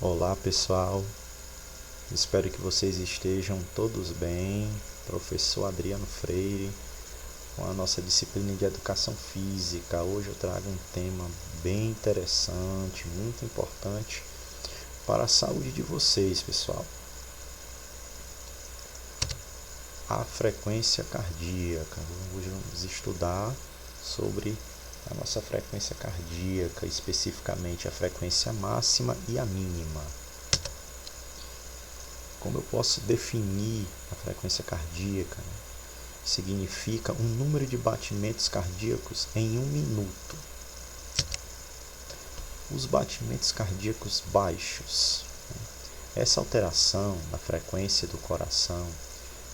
Olá pessoal, espero que vocês estejam todos bem. Professor Adriano Freire, com a nossa disciplina de Educação Física. Hoje eu trago um tema bem interessante, muito importante para a saúde de vocês, pessoal. A frequência cardíaca. Hoje vamos estudar sobre a nossa frequência cardíaca, especificamente a frequência máxima e a mínima. Como eu posso definir a frequência cardíaca? Significa um número de batimentos cardíacos em um minuto. Os batimentos cardíacos baixos. Essa alteração na frequência do coração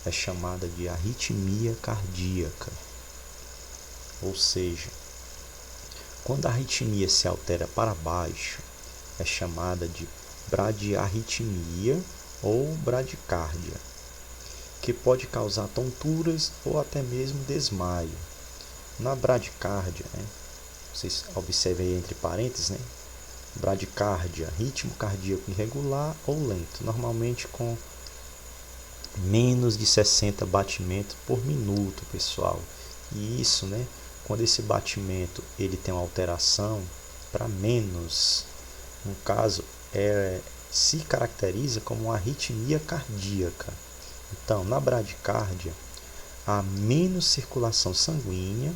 é chamada de arritmia cardíaca. Ou seja, quando a arritmia se altera para baixo, é chamada de bradiarritmia ou bradicárdia, que pode causar tonturas ou até mesmo desmaio. Na bradicárdia, vocês observem aí entre parênteses, bradicárdia, ritmo cardíaco irregular ou lento, normalmente com menos de 60 batimentos por minuto, pessoal. E isso, quando esse batimento ele tem uma alteração para menos, no caso, se caracteriza como uma arritmia cardíaca. Então, na bradicárdia, há menos circulação sanguínea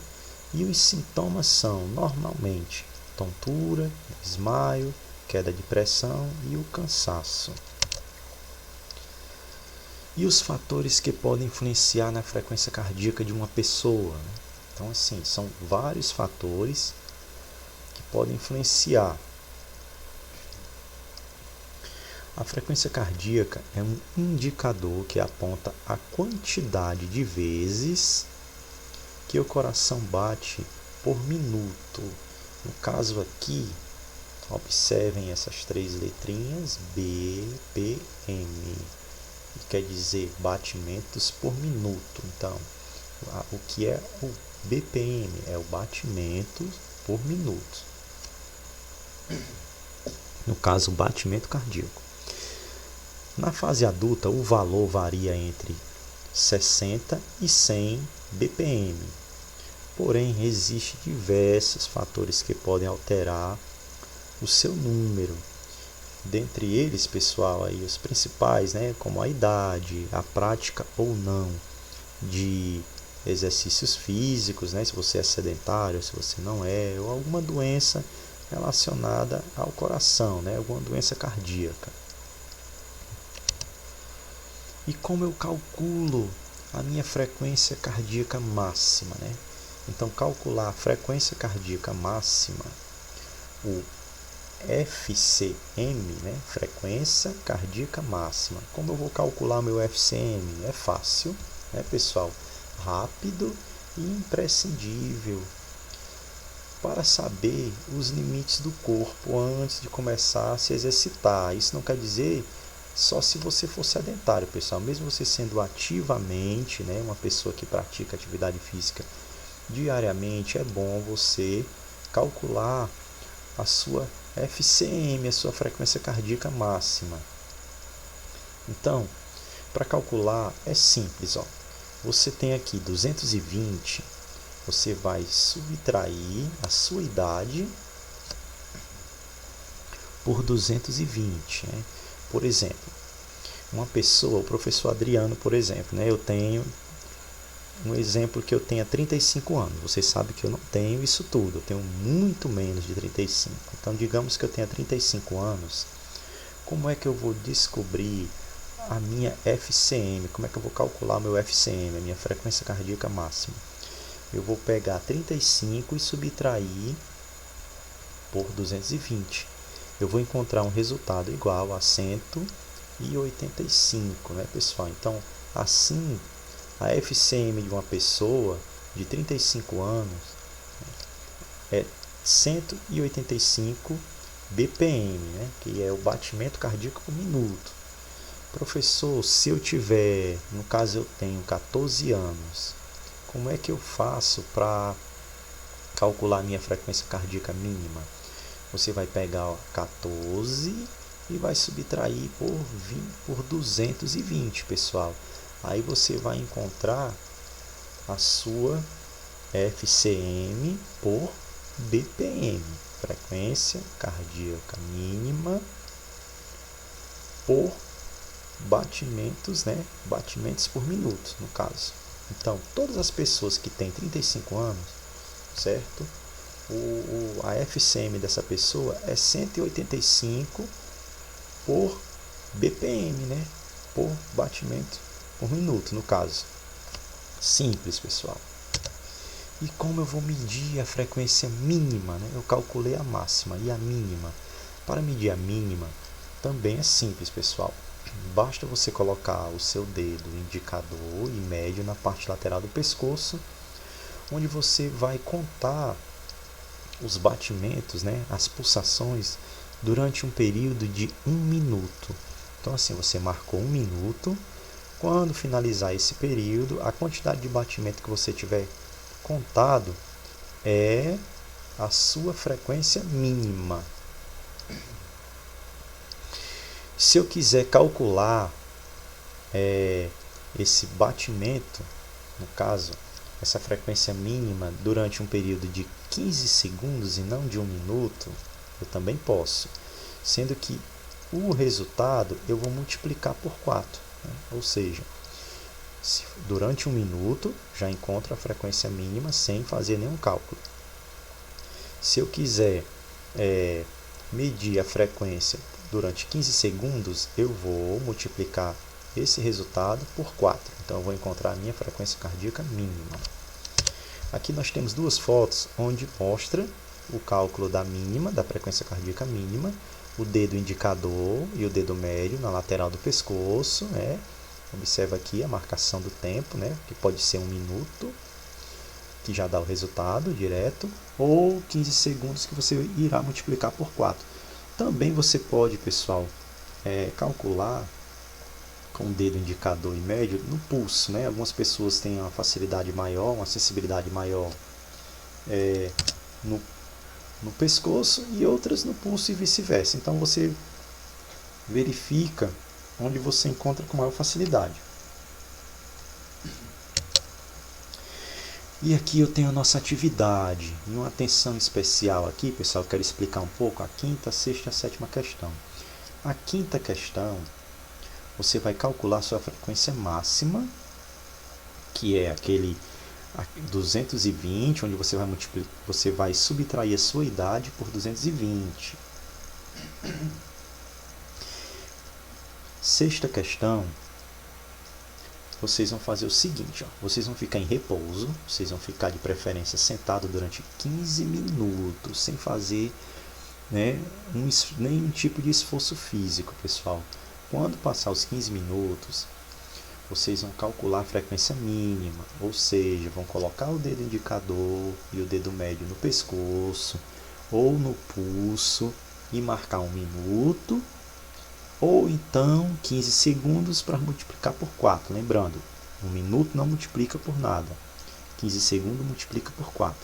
e os sintomas são, normalmente, tontura, desmaio, queda de pressão e o cansaço. E os fatores que podem influenciar na frequência cardíaca de uma pessoa? Então, assim, são vários fatores que podem influenciar. A frequência cardíaca é um indicador que aponta a quantidade de vezes que o coração bate por minuto. No caso aqui, observem essas três letrinhas, BPM, que quer dizer batimentos por minuto. Então, o que é o BPM? É o batimento por minuto. No caso, o batimento cardíaco. Na fase adulta, o valor varia entre 60 e 100 BPM. Porém, existem diversos fatores que podem alterar o seu número. Dentre eles, pessoal, aí, os principais, como a idade, a prática ou não de exercícios físicos, se você é sedentário, se você não é, ou alguma doença relacionada ao coração, alguma doença cardíaca. E como eu calculo a minha frequência cardíaca máxima? Então, calcular a frequência cardíaca máxima, o FCM, frequência cardíaca máxima. Como eu vou calcular meu FCM? É fácil, pessoal? Rápido e imprescindível para saber os limites do corpo antes de começar a se exercitar. Isso não quer dizer só se você for sedentário, pessoal. Mesmo você sendo ativamente, uma pessoa que pratica atividade física diariamente, é bom você calcular a sua FCM, a sua frequência cardíaca máxima. Então, para calcular é simples, Você tem aqui 220, você vai subtrair a sua idade por 220, Por exemplo, uma pessoa, o professor Adriano, por exemplo, eu tenho um exemplo que eu tenha 35 anos. Vocês sabem que eu não tenho isso tudo, eu tenho muito menos de 35. Então, digamos que eu tenha 35 anos, como é que eu vou descobrir a minha FCM? Como é que eu vou calcular o meu FCM, a minha frequência cardíaca máxima? Eu vou pegar 35 e subtrair por 220. Eu vou encontrar um resultado igual a 185, pessoal? Então, assim, a FCM de uma pessoa de 35 anos é 185 BPM, que é o batimento cardíaco por minuto. Professor, se eu tiver, no caso eu tenho 14 anos, como é que eu faço para calcular a minha frequência cardíaca mínima? Você vai pegar 14 e vai subtrair por 220, pessoal. Aí você vai encontrar a sua FCM por BPM, frequência cardíaca mínima por batimentos, né? Batimentos por minuto, no caso. Então, todas as pessoas que têm 35 anos, certo? A FCM dessa pessoa é 185 por BPM, né? Por batimento por minuto, no caso. Simples, pessoal. E como eu vou medir a frequência mínima, né? Eu calculei a máxima e a mínima. Para medir a mínima, também é simples, pessoal. Basta você colocar o seu dedo indicador e médio na parte lateral do pescoço, onde você vai contar os batimentos, né, as pulsações, durante um período de 1 minuto. Então, assim, você marcou 1 minuto. Quando finalizar esse período, a quantidade de batimento que você tiver contado é a sua frequência mínima. Se eu quiser calcular esse batimento, no caso, essa frequência mínima durante um período de 15 segundos e não de 1 minuto, eu também posso. Sendo que o resultado eu vou multiplicar por 4. Né? Ou seja, durante 1 minuto já encontro a frequência mínima sem fazer nenhum cálculo. Se eu quiser medir a frequência durante 15 segundos, eu vou multiplicar esse resultado por 4. Então, eu vou encontrar a minha frequência cardíaca mínima. Aqui nós temos duas fotos onde mostra o cálculo da mínima, da frequência cardíaca mínima, o dedo indicador e o dedo médio na lateral do pescoço. Né? Observa aqui a marcação do tempo, né? Que pode ser 1 minuto, que já dá o resultado direto, ou 15 segundos que você irá multiplicar por 4. Também você pode, pessoal, calcular com o dedo indicador e médio no pulso. Né? Algumas pessoas têm uma facilidade maior, uma sensibilidade maior no pescoço e outras no pulso e vice-versa. Então você verifica onde você encontra com maior facilidade. E aqui eu tenho a nossa atividade. E uma atenção especial aqui, pessoal, eu quero explicar um pouco a quinta, a sexta e a sétima questão. A quinta questão, você vai calcular a sua frequência máxima, que é aquele 220, onde você vai subtrair a sua idade por 220. Sexta questão, vocês vão fazer o seguinte, ó, vocês vão ficar em repouso, vocês vão ficar de preferência sentado durante 15 minutos, sem fazer nenhum tipo de esforço físico, pessoal. Quando passar os 15 minutos, vocês vão calcular a frequência mínima, ou seja, vão colocar o dedo indicador e o dedo médio no pescoço ou no pulso e marcar 1 minuto, ou então 15 segundos para multiplicar por 4. Lembrando, 1 minuto não multiplica por nada, 15 segundos multiplica por 4.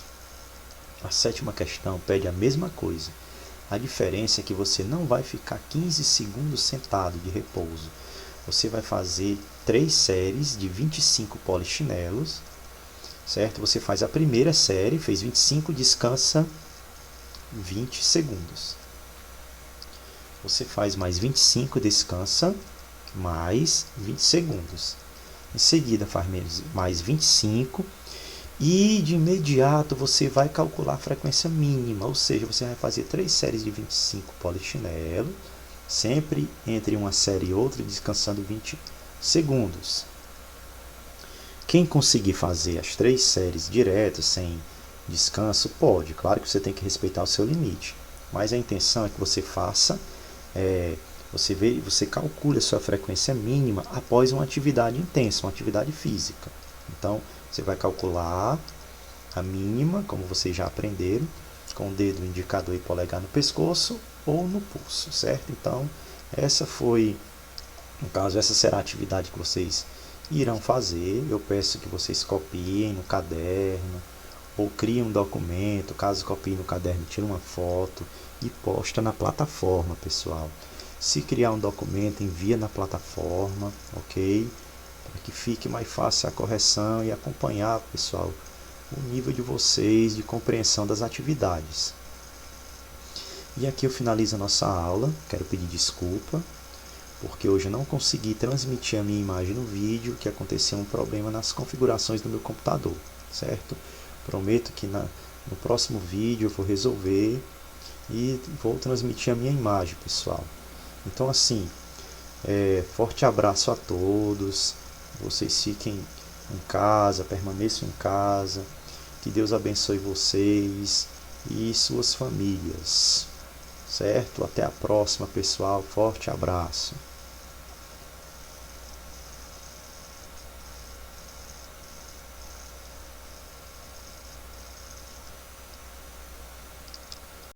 A sétima questão pede a mesma coisa. A diferença é que você não vai ficar 15 segundos sentado de repouso. Você vai fazer 3 séries de 25 polichinelos, certo? Você faz a primeira série, fez 25, descansa 20 segundos. Você faz mais 25, descansa mais 20 segundos. Em seguida faz mais 25 e de imediato você vai calcular a frequência mínima, ou seja, você vai fazer 3 séries de 25 polichinelo, sempre entre uma série e outra, descansando 20 segundos. Quem conseguir fazer as 3 séries diretas, sem descanso, pode. Claro que você tem que respeitar o seu limite, mas a intenção é que você faça, você calcule a sua frequência mínima após uma atividade intensa, uma atividade física. Então, você vai calcular a mínima, como vocês já aprenderam, com o dedo indicador e polegar no pescoço ou no pulso, certo? Então, no caso, essa será a atividade que vocês irão fazer. Eu peço que vocês copiem no caderno ou criem um documento. Caso copiem no caderno, tire uma foto e posta na plataforma, pessoal. Se criar um documento, envia na plataforma, ok? Para que fique mais fácil a correção e acompanhar, pessoal, o nível de vocês de compreensão das atividades. E aqui eu finalizo a nossa aula. Quero pedir desculpa, porque hoje eu não consegui transmitir a minha imagem no vídeo, que aconteceu um problema nas configurações do meu computador, certo? Prometo que no próximo vídeo eu vou resolver e vou transmitir a minha imagem, pessoal. Então, assim, forte abraço a todos. Vocês fiquem em casa, permaneçam em casa. Que Deus abençoe vocês e suas famílias. Certo? Até a próxima, pessoal. Forte abraço.